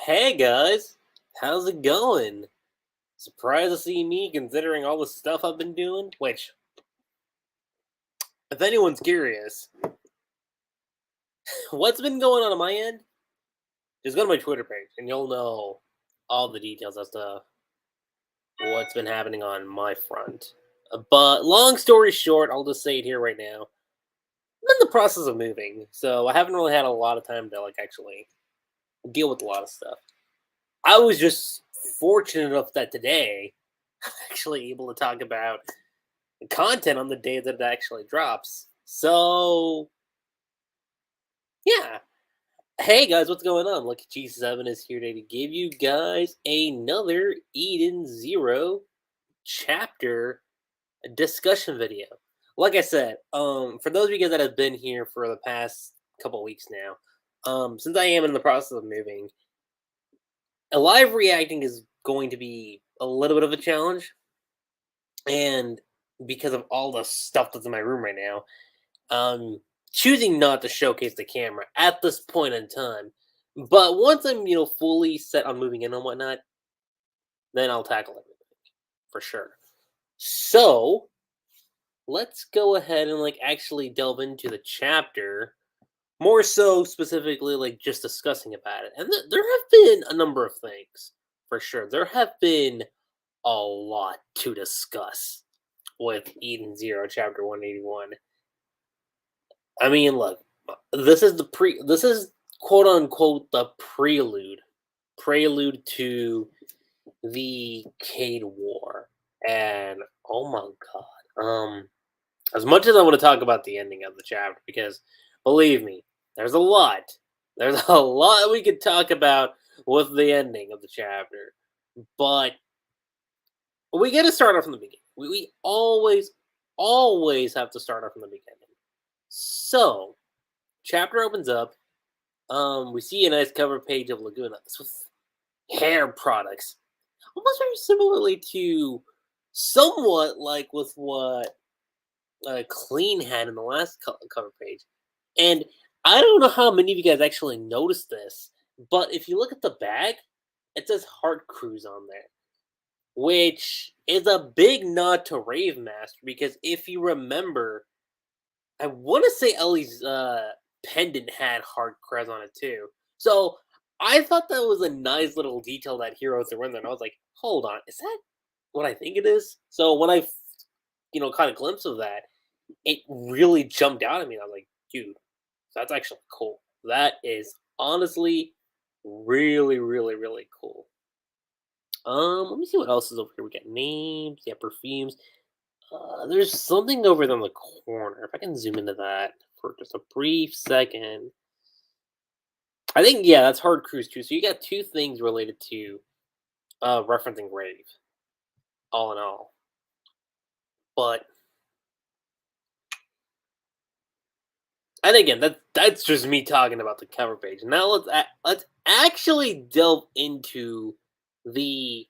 Hey guys, how's it going? Surprised to see me considering all the stuff I've been doing? Which, if anyone's curious, what's been going on my end? Just go to my Twitter page and you'll know all the details as to what's been happening on my front. But long story short, I'll just say it here right now. I'm in the process of moving, so I haven't really had a lot of time to actually deal with a lot of stuff. I was just fortunate enough that today I'm actually able to talk about content on the day that it actually drops. So, yeah. Hey guys, what's going on? Lucky G7 is here today to give you guys another Eden Zero chapter discussion video. Like I said, for those of you guys that have been here for the past couple weeks now, since I am in the process of moving, a live reacting is going to be a little bit of a challenge, and because of all the stuff that's in my room right now, choosing not to showcase the camera at this point in time. But once I'm, fully set on moving in and whatnot, then I'll tackle everything for sure. So let's go ahead and actually delve into the chapter. More so specifically, just discussing about it. And there have been a number of things for sure. There have been a lot to discuss with Eden Zero, chapter 181. I mean, look, this is quote unquote the prelude to the KADE War. And oh my god. As much as I want to talk about the ending of the chapter, because believe me, there's a lot. There's a lot we could talk about with the ending of the chapter. But we gotta start off from the beginning. We always have to start off from the beginning. So, chapter opens up. We see a nice cover page of Laguna. This with hair products, almost very similarly to, somewhat like with what Clean had in the last cover page. And I don't know how many of you guys actually noticed this, but if you look at the bag, it says Heart Cruise on there, which is a big nod to Rave Master because if you remember, I want to say Ellie's pendant had Hard Crest on it too. So I thought that was a nice little detail that Hero threw in there, and I was like, hold on, is that what I think it is? So when I, caught a glimpse of that, it really jumped out at me. I was like, dude, that's actually cool. That is honestly really, really, really cool. Let me see what else is over here. We got names, yeah, perfumes. There's something over there in the corner. If I can zoom into that for just a brief second. I think, yeah, that's Hard Cruise too. So you got two things related to referencing Rave, all in all. But, and again, that's just me talking about the cover page. Now let's actually delve into the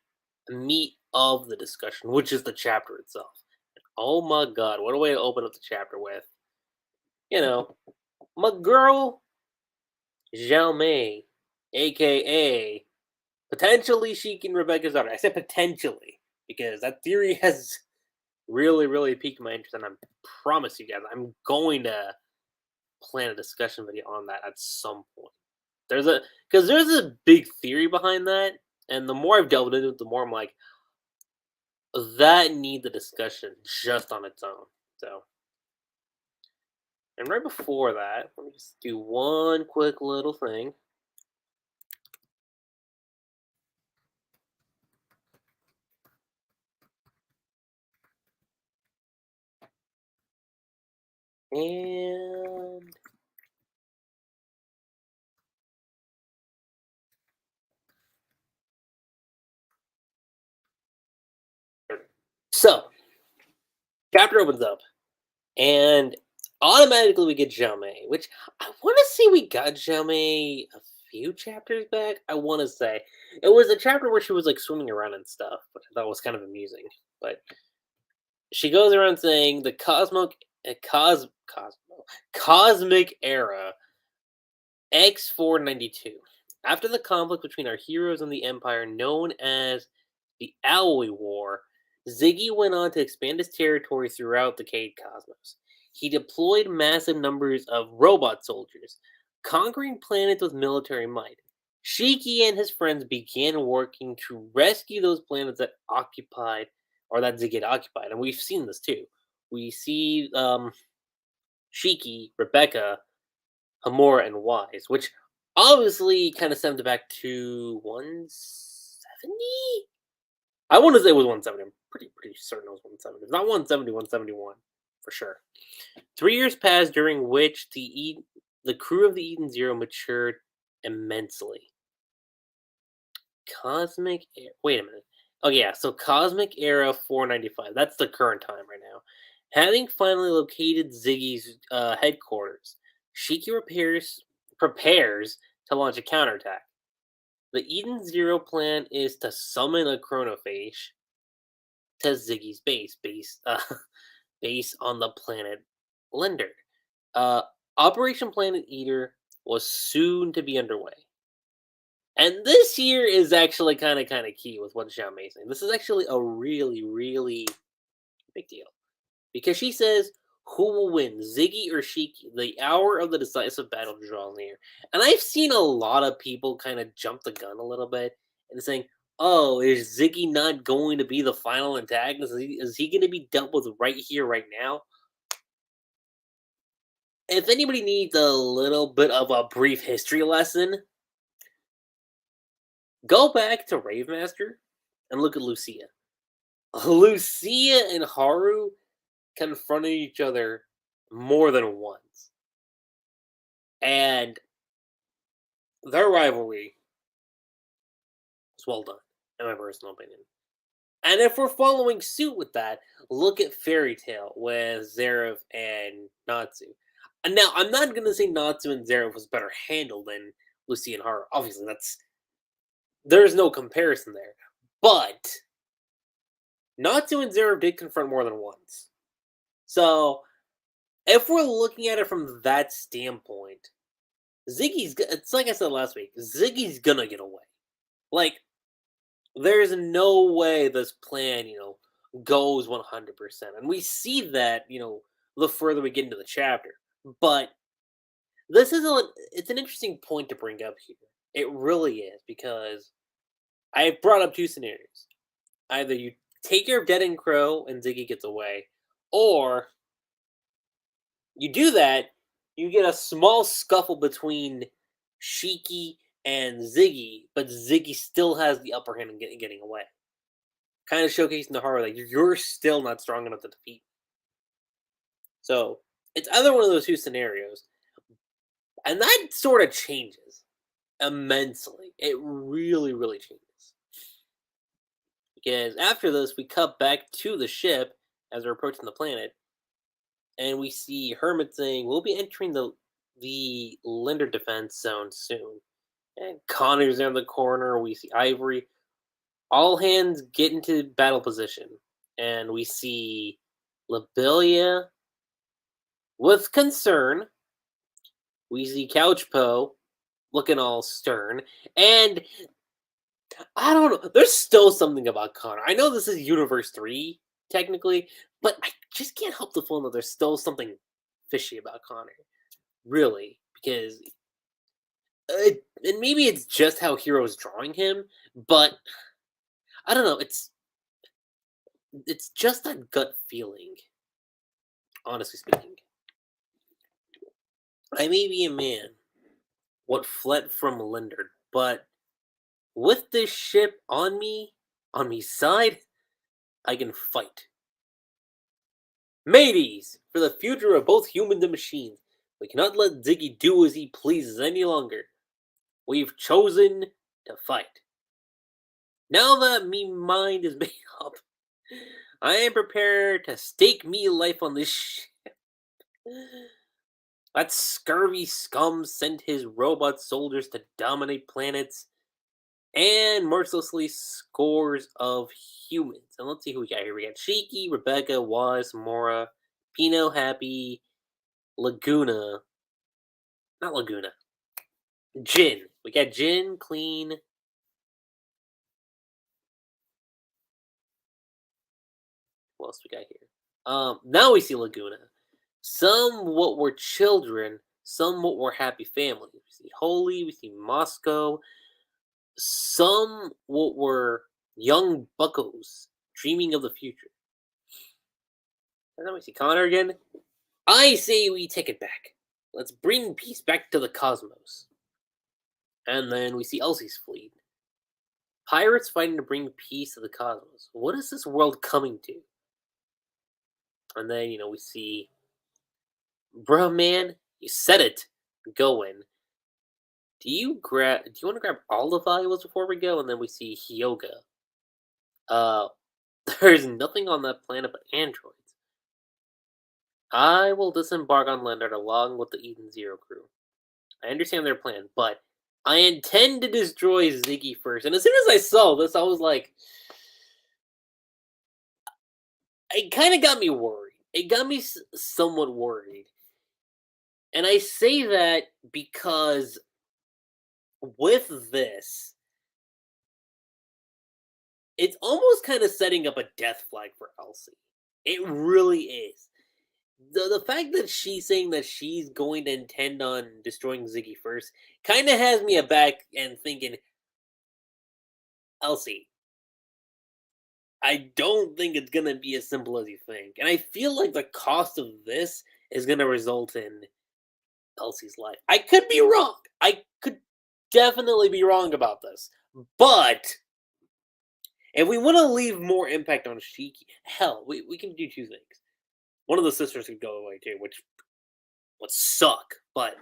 meat of the discussion, which is the chapter itself. Oh my god, what a way to open up the chapter with. My girl Zhao Mei, aka potentially Shiki and Rebecca's daughter. I said potentially because that theory has really, really piqued my interest, and I promise you guys, I'm going to plan a discussion video on that at some point. There's a big theory behind that, and the more I've delved into it, the more I'm like, that needs a discussion just on its own. So, and right before that, let me just do one quick little thing. And so, chapter opens up, and automatically we get Jamais, which I want to say we got Jamais a few chapters back. I want to say it was a chapter where she was swimming around and stuff, which I thought was kind of amusing. But she goes around saying the cosmic era X492. After the conflict between our heroes and the Empire, known as the Alloy War, Ziggy went on to expand his territory throughout the KADE cosmos. He deployed massive numbers of robot soldiers, conquering planets with military might. Shiki and his friends began working to rescue those planets that occupied, or that Ziggy had occupied, and we've seen this too. We see Shiki, Rebecca, Hamura, and Wise, which obviously kind of stemmed back to 170. I want to say it was 170. I'm pretty certain it was 170. If not 170, 171 for sure. 3 years passed, during which the crew of the Eden Zero matured immensely. Cosmic Era. Wait a minute. Oh yeah, so Cosmic Era 495. That's the current time right now. Having finally located Ziggy's headquarters, Shiki prepares to launch a counterattack. The Eden Zero plan is to summon a chronophage to Ziggy's base on the planet Lendard. Operation Planet Eater was soon to be underway. And this here is actually kind of key with what Xiao Mei is saying. This is actually a really big deal. Because she says, who will win, Ziggy or Shiki? The hour of the decisive battle draws near. And I've seen a lot of people kind of jump the gun a little bit and saying, oh, is Ziggy not going to be the final antagonist? Is he going to be dealt with right here, right now? If anybody needs a little bit of a brief history lesson, go back to Ravemaster and look at Lucia. Lucia and Haru confronted each other more than once. And their rivalry was well done, in my personal opinion. And if we're following suit with that, look at Fairy Tail with Zeref and Natsu. And now, I'm not going to say Natsu and Zeref was better handled than Lucia and Haru. Obviously, there's no comparison there. But Natsu and Zeref did confront more than once. So, if we're looking at it from that standpoint, it's like I said last week, Ziggy's gonna get away. Like, there's no way this plan, goes 100%. And we see that, the further we get into the chapter. But it's an interesting point to bring up here. It really is, because I brought up two scenarios. Either you take care of Deadend Crow and Ziggy gets away, or you do that, you get a small scuffle between Shiki and Ziggy, but Ziggy still has the upper hand in getting away. Kind of showcasing the horror that you're still not strong enough to defeat. So, it's either one of those two scenarios. And that sort of changes immensely. It really changes. Because after this, we cut back to the ship as we're approaching the planet. And we see Hermit saying, we'll be entering the Lendard defense zone soon. And Connor's in the corner. We see Ivory. All hands get into battle position. And we see Lobelia with concern. We see Couchpo looking all stern. And I don't know. There's still something about Connor. I know this is Universe 3, technically, but I just can't help the feeling that there's still something fishy about Connor. Really. Because and maybe it's just how Hero's drawing him, but I don't know. It's just that gut feeling, honestly speaking. I may be a man what fled from Lendard, but with this ship on me side, I can fight. Mateys, for the future of both humans and machines, we cannot let Ziggy do as he pleases any longer. We've chosen to fight. Now that me mind is made up, I am prepared to stake me life on this ship. That scurvy scum sent his robot soldiers to dominate planets and mercilessly scores of humans. And let's see who we got here. We got Shiki, Rebecca, Waz, Mora, Pino, Happy, Laguna. Not Laguna. Jin. We got Jin, Clean. What else we got here? Now we see Laguna. Some what were children, some what were happy families. We see Holy, we see Moscow. Some what were young buckos dreaming of the future. And then we see Connor again. I say we take it back. Let's bring peace back to the cosmos. And then we see Elsie's fleet. Pirates fighting to bring peace to the cosmos. What is this world coming to? And then, we see, bro, man, you said it. Go in. Do you want to grab all the valuables before we go? And then we see Hyoga. There's nothing on that planet but androids. I will disembark on Lendard along with the Eden Zero crew. I understand their plan, but I intend to destroy Ziggy first. And as soon as I saw this, I was like, it kind of got me worried. It got me somewhat worried. And I say that because with this, it's almost kind of setting up a death flag for Elsie. It really is. The fact that she's saying that she's going to intend on destroying Ziggy first kind of has me aback and thinking, Elsie, I don't think it's going to be as simple as you think. And I feel like the cost of this is going to result in Elsie's life. I could be wrong. I could definitely be wrong about this. But if we want to leave more impact on Shiki, hell, we can do two things. One of the sisters could go away too, which would suck, but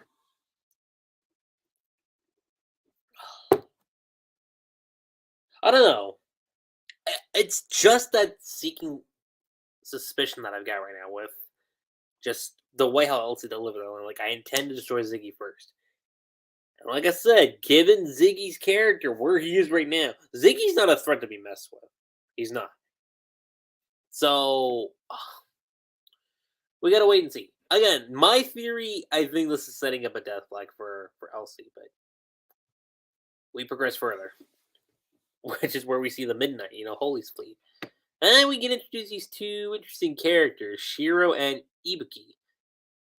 I don't know. It's just that seeking suspicion that I've got right now with just the way how Elsie delivered it. Like, I intend to destroy Ziggy first. And like I said, given Ziggy's character, where he is right now, Ziggy's not a threat to be messed with. He's not. So, we gotta wait and see. Again, my theory, I think this is setting up a death flag for Elsie, but we progress further. Which is where we see the Midnight, Holy's fleet. And then we get introduced these two interesting characters, Shiro and Ibuki.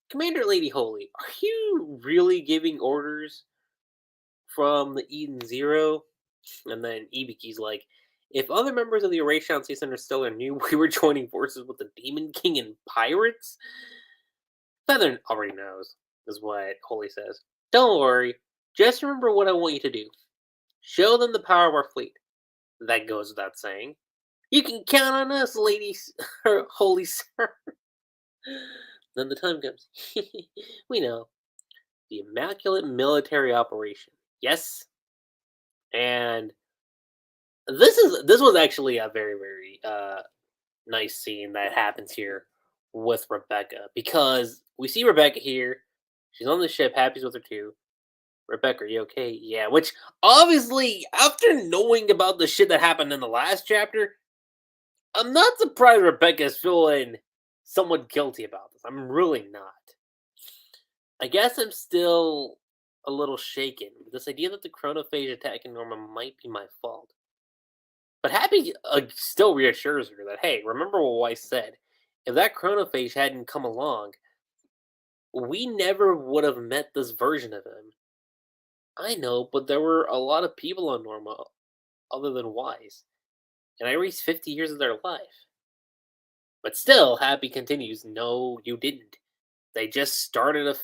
Commander Lady Holy, are you really giving orders from the Eden Zero? And then Ibuki's like, if other members of the Erasure Sea Center still knew we were joining forces with the Demon King and pirates? Feather already knows, is what Holy says. Don't worry, just remember what I want you to do. Show them the power of our fleet. That goes without saying. You can count on us, ladies, Holy Sir. Then the time comes. We know. The Immaculate Military Operation. Yes. And this was actually a very, very nice scene that happens here with Rebecca. Because we see Rebecca here. She's on the ship, Happy's with her too. Rebecca, are you okay? Yeah, which obviously, after knowing about the shit that happened in the last chapter, I'm not surprised Rebecca's feeling somewhat guilty about this. I'm really not. I guess I'm still a little shaken. This idea that the chronophage attacking Norma might be my fault. But Happy still reassures her that, hey, remember what Weiss said. If that chronophage hadn't come along, we never would have met this version of him. I know, but there were a lot of people on Norma other than Wise. And I erased 50 years of their life. But still, Happy continues, no, you didn't. They just started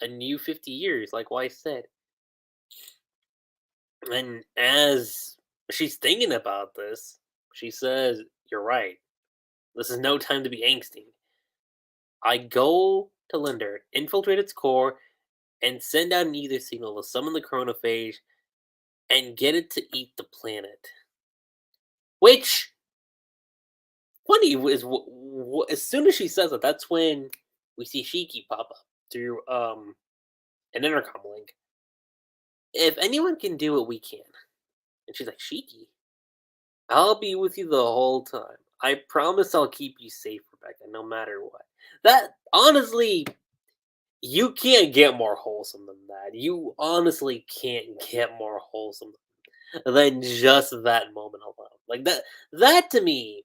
a new 50 years, like Wise said. And as she's thinking about this, she says, you're right. This is no time to be angsty. I go to Lendard, infiltrate its core, and send out an ether signal to summon the chronophage and get it to eat the planet. Which, funny, is as soon as she says it, that's when we see Shiki pop up through an intercom link. If anyone can do it, we can. And she's like, Shiki, I'll be with you the whole time. I promise I'll keep you safe, Rebecca, no matter what. That, honestly, You can't get more wholesome than that. You honestly can't get more wholesome than just that moment alone. Like that to me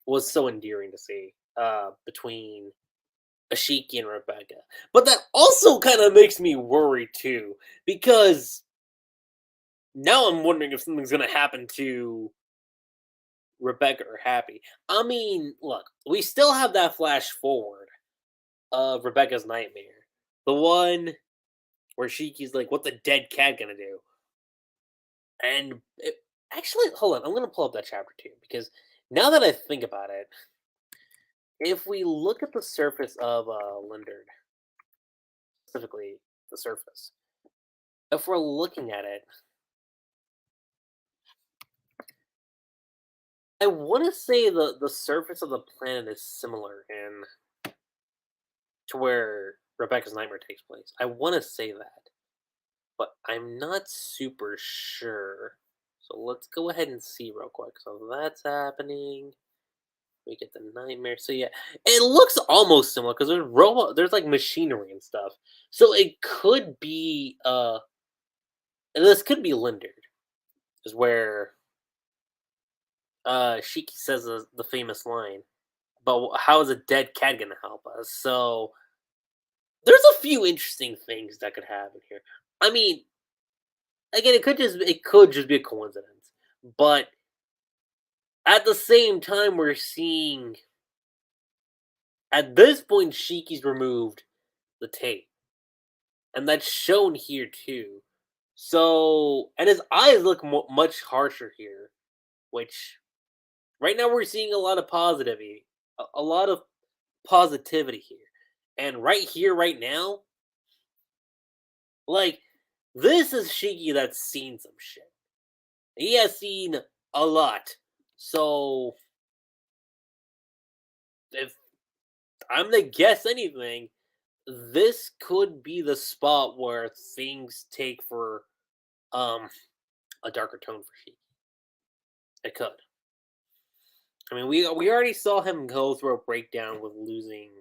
was so endearing to see between Ashiki and Rebecca. But that also kind of makes me worry too, because now I'm wondering if something's gonna happen to Rebecca or Happy. I mean, look, we still have that flash forward of Rebecca's nightmare. The one where Shiki's like, "What's the dead cat gonna do?" And actually, hold on, I'm gonna pull up that chapter too, because now that I think about it, if we look at the surface of Lendard, specifically the surface, if we're looking at it, I want to say the surface of the planet is similar in to where Rebecca's nightmare takes place. I want to say that, but I'm not super sure. So let's go ahead and see real quick. So that's happening. We get the nightmare. So yeah, it looks almost similar because there's robot, there's like machinery and stuff. So it could be and this could be Lindard, is where Shiki says the famous line, but how is a dead cat gonna help us? So there's a few interesting things that could happen here. I mean, again, it could just be a coincidence, but at the same time, we're seeing at this point Shiki's removed the tape, and that's shown here too. So, and his eyes look much harsher here, which right now we're seeing a lot of positivity, a lot of positivity here, and right here, right now, like this is Shiki that's seen some shit. He has seen a lot. So, if I'm gonna guess anything, this could be the spot where things take for um a darker tone for Shiki. It could. I mean, we already saw him go through a breakdown with losing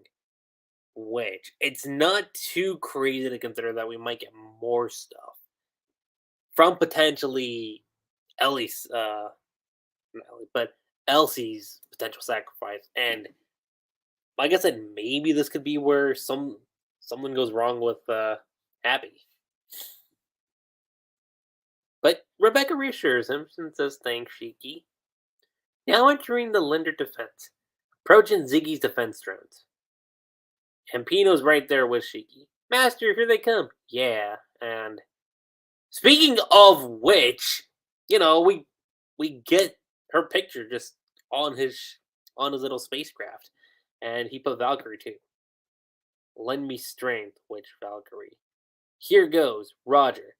Witch. It's not too crazy to consider that we might get more stuff from potentially Ellie's, not Ellie, but Elsie's potential sacrifice. And like I said, maybe this could be where something goes wrong with Abby. But Rebecca reassures him and says, "Thanks, Shiki." Now entering the Linder defense, approaching Ziggy's defense drones. And Pino's right there with Shiki. "Master, here they come." Yeah, and speaking of which, we get her picture just on his little spacecraft, and he put Valkyrie too. "Lend me strength," which Valkyrie. "Here goes, Roger.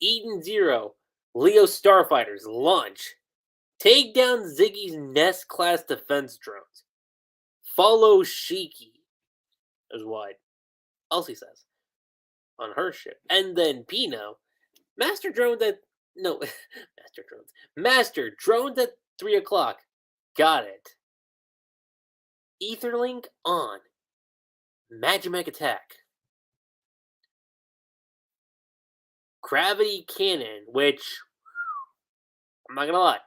Eden Zero, Leo Starfighters, launch. Take down Ziggy's Nest class defense drones. Follow Shiki," is what Elsie says on her ship. And then Pino, "Master drones at no Master drones. Master drones at 3 o'clock. Got it. Etherlink on. Magimek attack. Gravity cannon," which I'm not gonna lie,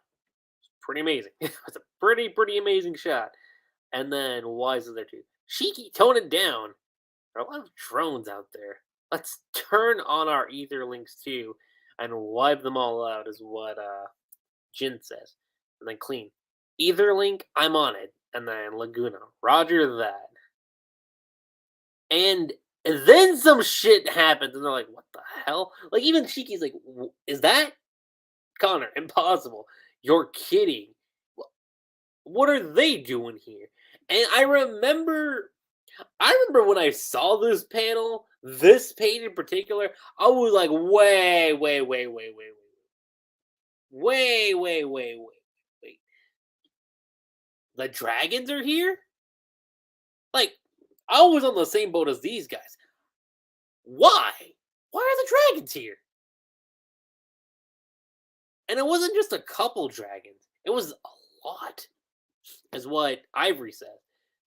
pretty amazing. It's a pretty amazing shot. And then why is it there too? Shiki, tone it down. There are a lot of drones out there. Let's turn on our ether links too and wipe them all out, is what Jin says. And then clean. Ether link, I'm on it. And then Laguna. Roger that. And then some shit happens, and they're like, "What the hell?" Like, even Shiki's like, "Is that Connor? Impossible. You're kidding. What are they doing here?" And I remember when I saw this panel, this page in particular, I was like, wait. The dragons are here? Like, I was on the same boat as these guys. Why? Why are the dragons here? And it wasn't just a couple dragons. It was a lot, is what Ivory said.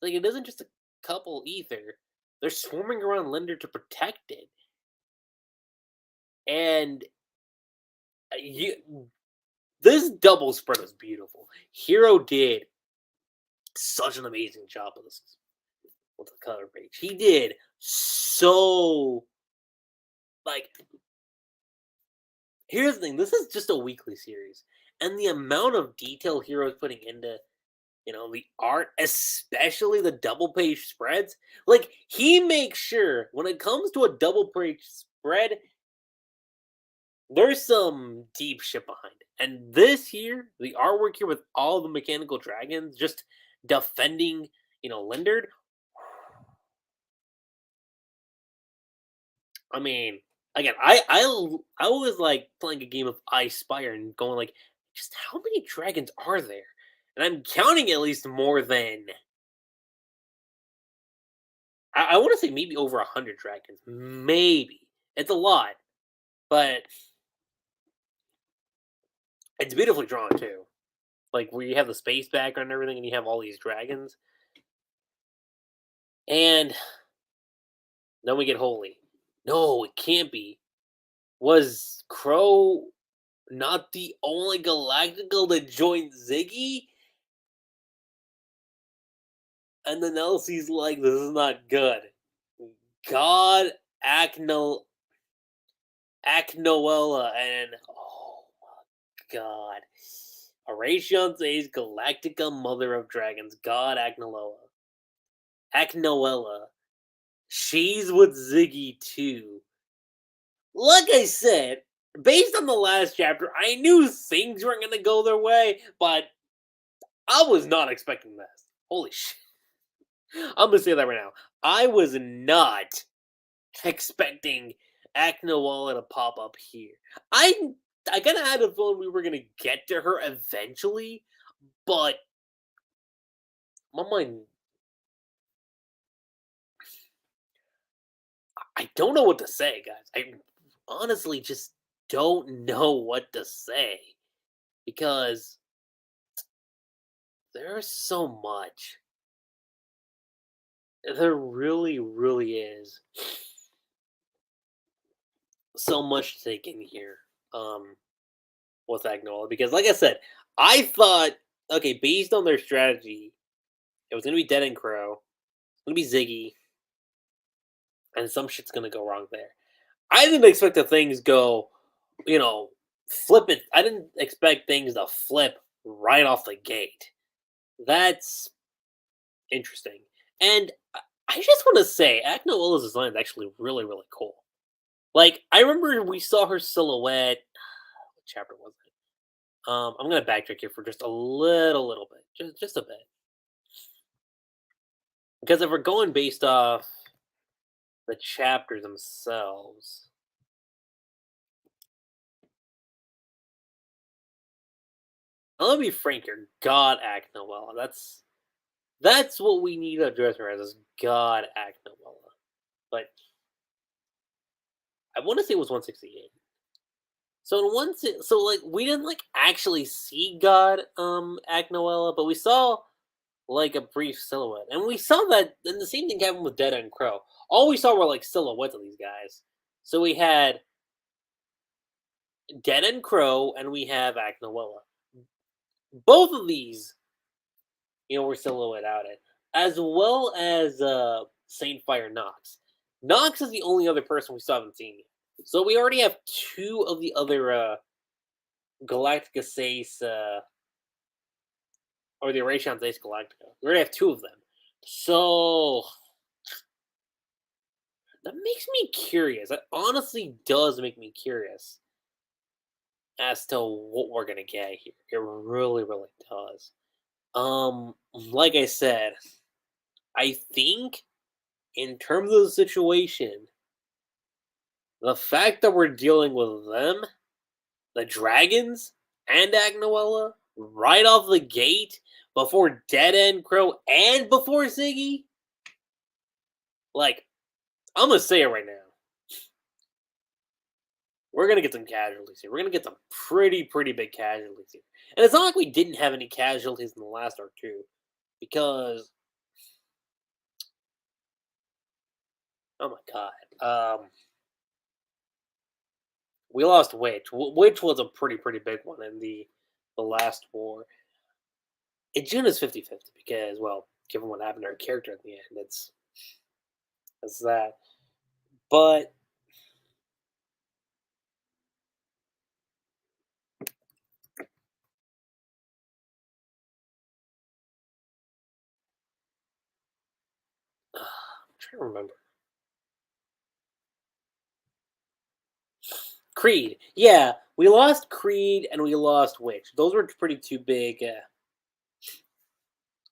Like, it isn't just a couple either. they're swarming around Lendard to protect it. And this double spread was beautiful. Hero did such an amazing job of this with the cover page. He did so, like, here's the thing, this is just a weekly series, and the amount of detail Hero's putting into, the art, especially the double page spreads, like, he makes sure when it comes to a double page spread, there's some deep shit behind it. And this here, the artwork here with all the mechanical dragons just defending, Lendard. I mean, again, I was like playing a game of I Spire and going like, just how many dragons are there? And I'm counting at least more than I want to say maybe over 100 dragons. Maybe it's a lot, but it's beautifully drawn too. Like where you have the space background and everything, and you have all these dragons, and then we get Holy. No, it can't be. Was Crow not the only Galactical that joined Ziggy? And then Elsie's like, this is not good. God, Acnoella, and oh my god. Horatio says Galactica Mother of Dragons, God Acnoella. She's with Ziggy too. Like I said, based on the last chapter, I knew things weren't gonna go their way, but I was not expecting this. Holy shit. I'm gonna say that right now. I was not expecting Acnoella to pop up here. I kind of had a feeling we were gonna get to her eventually, but my mind, I don't know what to say, guys. I honestly just don't know what to say because there's so much. There really, really is so much to take in here. With Agnola because, like I said, I thought, okay, based on their strategy, it was gonna be Deadend Crow, it's gonna be Ziggy, and some shit's gonna go wrong there. I didn't expect that things go, flip it. I didn't expect things to flip right off the gate. That's interesting, and I just want to say, Agnoela's design is actually really, really cool. Like I remember we saw her silhouette. What chapter was it? I'm gonna backtrack here for just a little bit, just a bit, because if we're going based off the chapters themselves, I'll be frank here. God act Noella. That's what we need to address her as is God act Noella. But I want to say it was 168. So in so like we didn't like actually see God act Noella, but we saw like a brief silhouette. And we saw that and the same thing happened with Deadend Crow. All we saw were like silhouettes of these guys. So we had Deadend Crow and we have Act Noella. Both of these, were silhouette outed. As well as Saint Fire Nox. Nox is the only other person we still haven't seen yet. So we already have two of the other Galactica Sace or the Eration Sace Galactica. We already have two of them. So that makes me curious. That honestly does make me curious as to what we're gonna get here. It really, really does. Like I said, I think in terms of the situation, the fact that we're dealing with them, the dragons, and Agnoella right off the gate before Deadend Crow and before Ziggy, like, I'm gonna say it right now. We're gonna get some casualties here. We're gonna get some pretty big casualties here. And it's not like we didn't have any casualties in the last arc too, because Oh my god. We lost Witch. Witch was a pretty big one in the last war. And June is 50-50 because, well, given what happened to her character at the end, it's that. But I'm trying to remember. Creed. Yeah, we lost Creed and we lost Witch. Those were pretty two big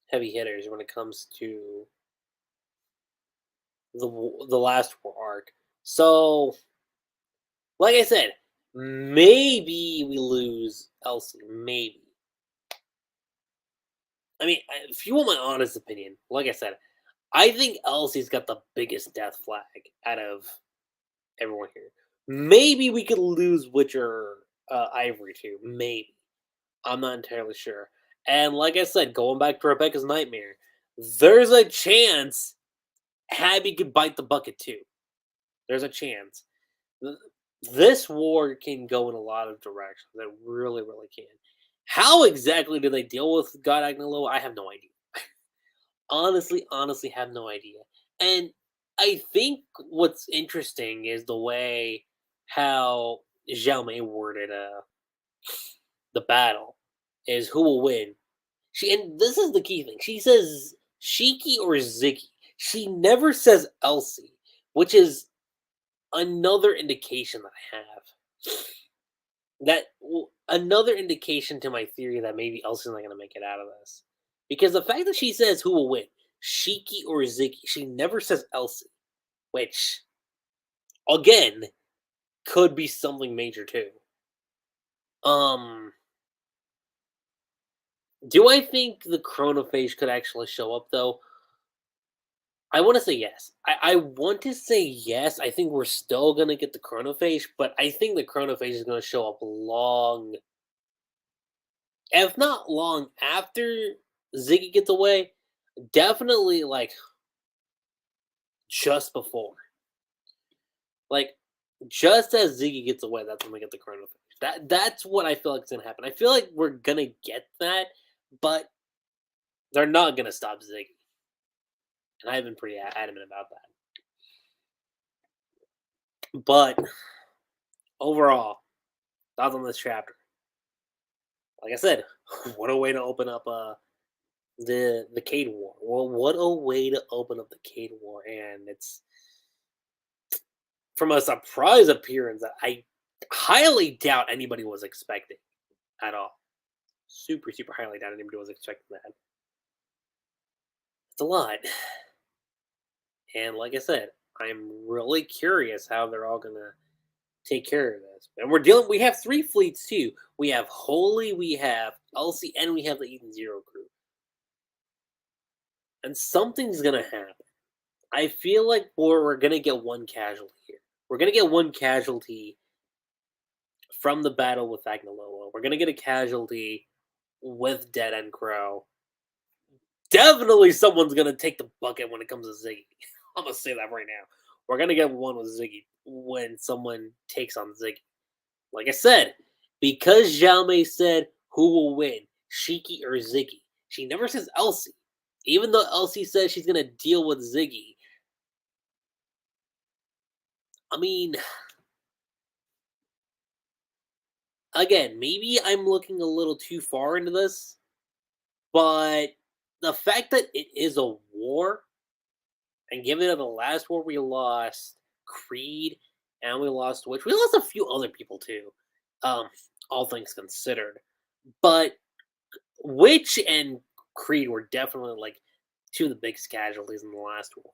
heavy hitters when it comes to the last war arc. So, like I said, maybe we lose Elsie. Maybe. I mean, if you want my honest opinion, like I said, I think Elsie's got the biggest death flag out of everyone here. Maybe we could lose Witcher Ivory too. Maybe. I'm not entirely sure. And like I said, going back to Rebecca's nightmare, there's a chance Abby could bite the bucket too. There's a chance. This war can go in a lot of directions. It really can. How exactly do they deal with God Agnolo? I have no idea. Honestly have no idea. And I think what's interesting is the way how Xiaomei worded the battle is who will win. And this is the key thing. She says Shiki or Ziggy. She never says Elsie, which is another indication that I have. Another indication to my theory that maybe Elsie's not going to make it out of this. Because the fact that she says who will win, Shiki or Ziggy, she never says Elsie, which, again, could be something major too. Do I think the chronophage could actually show up though? I want to say yes. I want to say yes. I think we're still gonna get the chronophage, but I think the chronophage is gonna show up long, if not long after Ziggy gets away. Definitely like just before, like just as Ziggy gets away, that's when we get the chronophage. That's what I feel like is gonna happen. I feel like we're gonna get that, but they're not gonna stop Ziggy, and I've been pretty adamant about that. But overall, thoughts on this chapter? Like I said, what a way to open up the KADE War. Well, what a way to open up the KADE War, and it's from a surprise appearance that I highly doubt anybody was expecting at all. Super highly doubt anybody was expecting that. It's a lot, and like I said, I'm really curious how they're all gonna take care of this. And we have three fleets too. We have Holy, we have Elsie, and we have the Eden Zero crew. And something's gonna happen. I feel like we're gonna get one casualty here. We're gonna get one casualty from the battle with Agnoloa. We're gonna get a casualty with Deadend Crow. Definitely someone's gonna take the bucket when it comes to Ziggy. I'm gonna say that right now. We're gonna get one with Ziggy when someone takes on Ziggy. Like I said, because Xiaomei said who will win, Shiki or Ziggy. She never says Elsie. Even though Elsie says she's gonna deal with Ziggy. I mean, again, maybe I'm looking a little too far into this, but the fact that it is a war, and given that the last war we lost Creed and we lost Witch, we lost a few other people too, all things considered. But Witch and Creed were definitely like two of the biggest casualties in the last war.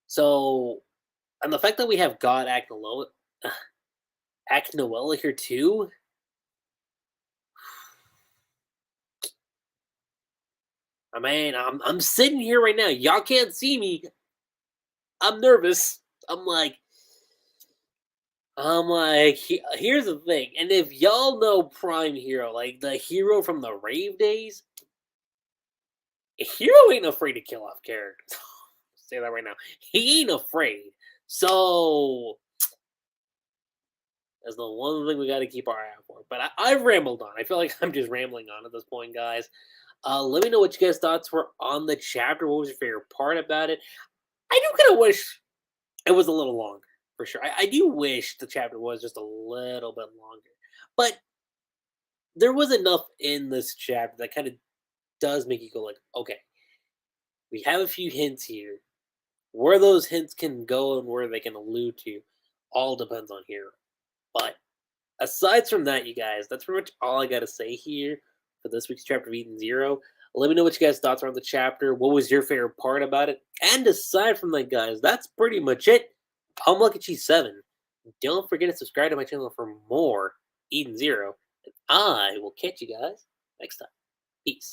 So, and the fact that we have God Aknoella here too. I mean, I'm sitting here right now. Y'all can't see me. I'm nervous. Here's the thing. And if y'all know Prime Hero, like the hero from the rave days, Hero ain't afraid to kill off characters. Say that right now. He ain't afraid. So that's the one thing we got to keep our eye out for. But I've rambled on. I feel like I'm just rambling on at this point, guys. Let me know what you guys' thoughts were on the chapter. What was your favorite part about it? I do kind of wish it was a little longer, for sure. I do wish the chapter was just a little bit longer. But there was enough in this chapter that kind of does make you go like, okay, we have a few hints here. Where those hints can go and where they can allude to all depends on here. But aside from that, you guys, that's pretty much all I got to say here for this week's chapter of Eden Zero. Let me know what you guys' thoughts are on the chapter. What was your favorite part about it? And aside from that, guys, that's pretty much it. I'm Lucky Cheese 7. Don't forget to subscribe to my channel for more Eden Zero. And I will catch you guys next time. Peace.